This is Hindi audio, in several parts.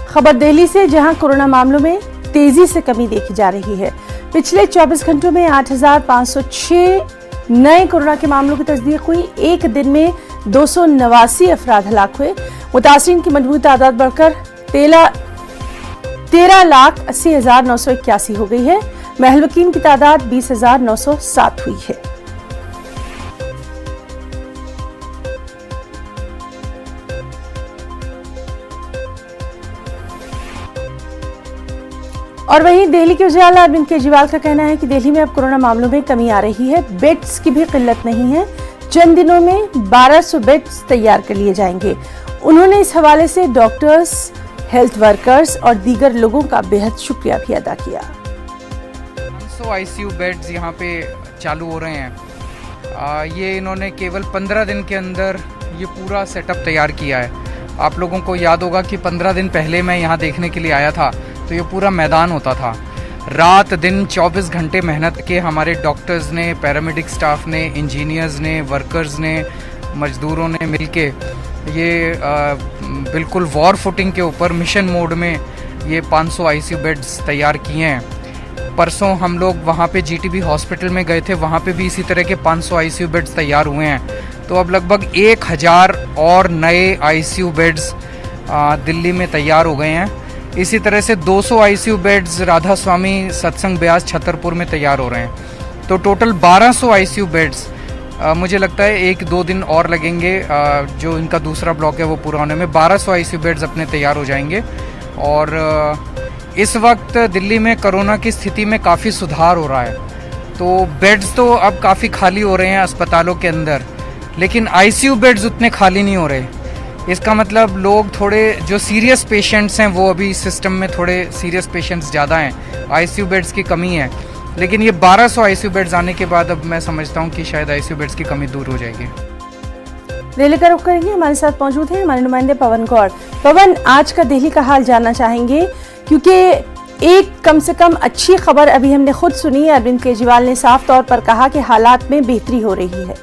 खबर दिल्ली से, जहां कोरोना मामलों में तेजी से कमी देखी जा रही है। पिछले 24 घंटों में 8,506 नए कोरोना के मामलों की तस्दीक हुई। एक दिन में 289 अफराद हलाक हुए। मुतासिरीन की मजबूत तादाद बढ़कर 13,80,981 हो गई है। महलवकीन की तादाद 20,907 हुई है। और वहीं दिल्ली के वज़ीर-ए-आला अरविंद केजरीवाल का कहना है कि दिल्ली में अब कोरोना मामलों में कमी आ रही है। बेड्स की भी किल्लत नहीं है। चंद दिनों में 1200 बेड्स तैयार कर लिए जाएंगे। उन्होंने इस हवाले से डॉक्टर्स, हेल्थ वर्कर्स और दीगर लोगों का बेहद शुक्रिया भी अदा किया। 500 आईसीयू बेड्स यहाँ पे चालू हो रहे हैं। ये इन्होंने केवल 15 दिन के अंदर ये पूरा सेटअप तैयार किया है। आप लोगों को याद होगा कि 15 दिन पहले मैं यहाँ देखने के लिए आया था तो ये पूरा मैदान होता था। रात दिन 24 घंटे मेहनत के हमारे डॉक्टर्स ने, पैरामेडिक स्टाफ ने, इंजीनियर्स ने, वर्कर्स ने, मजदूरों ने मिलके ये बिल्कुल वॉर फुटिंग के ऊपर मिशन मोड में ये 500 आईसीयू बेड्स तैयार किए हैं। परसों हम लोग वहाँ पे जीटीबी हॉस्पिटल में गए थे, वहाँ पे भी इसी तरह के 500 आईसीयू बेड्स तैयार हुए हैं। तो अब लगभग 1000 और नए आईसीयू बेड्स दिल्ली में तैयार हो गए हैं। इसी तरह से 200 आईसीयू बेड्स राधा स्वामी सत्संग ब्यास छतरपुर में तैयार हो रहे हैं। तो टोटल 1200 आईसीयू बेड्स मुझे लगता है 1-2 दिन और लगेंगे। जो इनका दूसरा ब्लॉक है वो पूरा होने में 1200 आईसीयू बेड्स अपने तैयार हो जाएंगे। और इस वक्त दिल्ली में कोरोना की स्थिति में काफ़ी सुधार हो रहा है। तो बेड्स तो अब काफ़ी खाली हो रहे हैं अस्पतालों के अंदर, लेकिन आईसीयू बेड्स उतने खाली नहीं हो रहे। इसका मतलब लोग थोड़े जो सीरियस पेशेंट्स हैं वो अभी सिस्टम में थोड़े सीरियस पेशेंट्स ज़्यादा हैं, आईसीयू बेड्स की कमी है। लेकिन ये 1200 आईसीयू बेड्स आने के बाद अब मैं समझता हूँ कि शायद आईसीयू बेड्स की कमी दूर हो जाएगी। दिल्ली का रुख करेंगे, हमारे साथ मौजूद हैं हमारे नुमाइंदे पवन गौड़। पवन, आज का दिल्ली का हाल जानना चाहेंगे क्योंकि एक कम से कम अच्छी खबर अभी हमने खुद सुनी है। अरविंद केजरीवाल ने साफ तौर पर कहा कि हालात में बेहतरी हो रही है।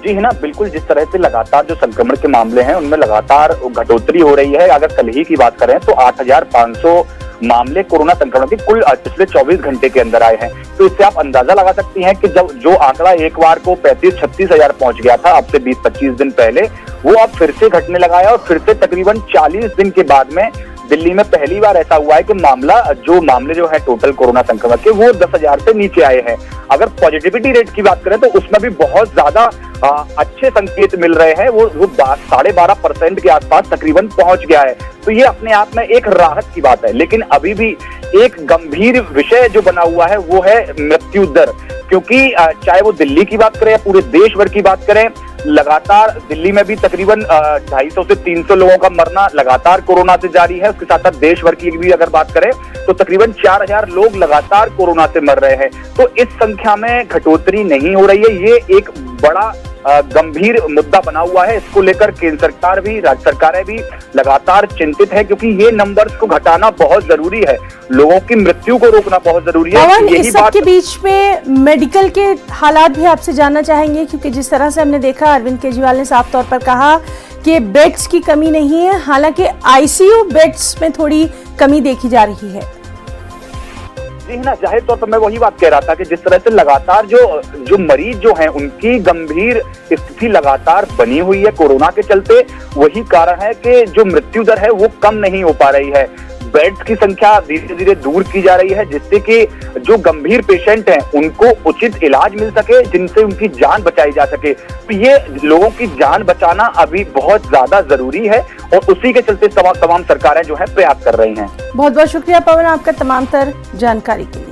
जी है ना, बिल्कुल। जिस तरह से लगातार जो संक्रमण के मामले हैं उनमें लगातार घटोतरी हो रही है। अगर कल ही की बात करें तो 8,500 मामले कोरोना संक्रमण के कुल पिछले 24 घंटे के अंदर आए हैं। तो इससे आप अंदाजा लगा सकती हैं कि जब जो आंकड़ा एक बार को 35-36 हजार पहुंच गया था अब से 20-25 दिन पहले, वो अब फिर से घटने लगा है। और फिर से तकरीबन 40 दिन के बाद में दिल्ली में पहली बार ऐसा हुआ है कि मामले जो है टोटल कोरोना संक्रमण के वो 10,000 से नीचे आए हैं। अगर पॉजिटिविटी रेट की बात करें तो उसमें भी बहुत ज्यादा अच्छे संकेत मिल रहे हैं। वो 12.5% के आसपास तकरीबन पहुंच गया है। तो ये अपने आप में एक राहत की बात है। लेकिन अभी भी एक गंभीर विषय जो बना हुआ है वो है मृत्यु दर। क्योंकि चाहे वो दिल्ली की बात करें या पूरे देश भर की बात करें, लगातार दिल्ली में भी तकरीबन 250 से 300 लोगों का मरना लगातार कोरोना से जारी है। उसके साथ साथ देश भर की भी अगर बात करें तो तकरीबन 4000 लोग लगातार कोरोना से मर रहे हैं। तो इस संख्या में घटोतरी नहीं हो रही है। ये एक बड़ा गंभीर मुद्दा बना हुआ है। इसको लेकर केंद्र सरकार भी, राज्य सरकारें भी लगातार चिंतित है, क्योंकि ये नंबर्स को घटाना बहुत जरूरी है। लोगों की मृत्यु को रोकना बहुत जरूरी है। इस सब के बीच में मेडिकल के हालात भी आपसे जानना चाहेंगे, क्योंकि जिस तरह से हमने देखा अरविंद केजरीवाल ने साफ तौर पर कहा कि बेड्स की कमी नहीं है, हालांकि आईसीयू बेड्स में थोड़ी कमी देखी जा रही है। जी ना, जाहिर तौर पर मैं वही बात कह रहा था कि जिस तरह से लगातार जो मरीज जो हैं उनकी गंभीर स्थिति लगातार बनी हुई है कोरोना के चलते, वही कारण है कि जो मृत्यु दर है वो कम नहीं हो पा रही है। बेड्स की संख्या धीरे धीरे दूर की जा रही है, जिससे कि जो गंभीर पेशेंट हैं उनको उचित इलाज मिल सके, जिनसे उनकी जान बचाई जा सके। तो ये लोगों की जान बचाना अभी बहुत ज्यादा जरूरी है और उसी के चलते तमाम सरकारें जो है प्रयास कर रही हैं। बहुत बहुत शुक्रिया पवन आपका तमाम तर जानकारी के लिए।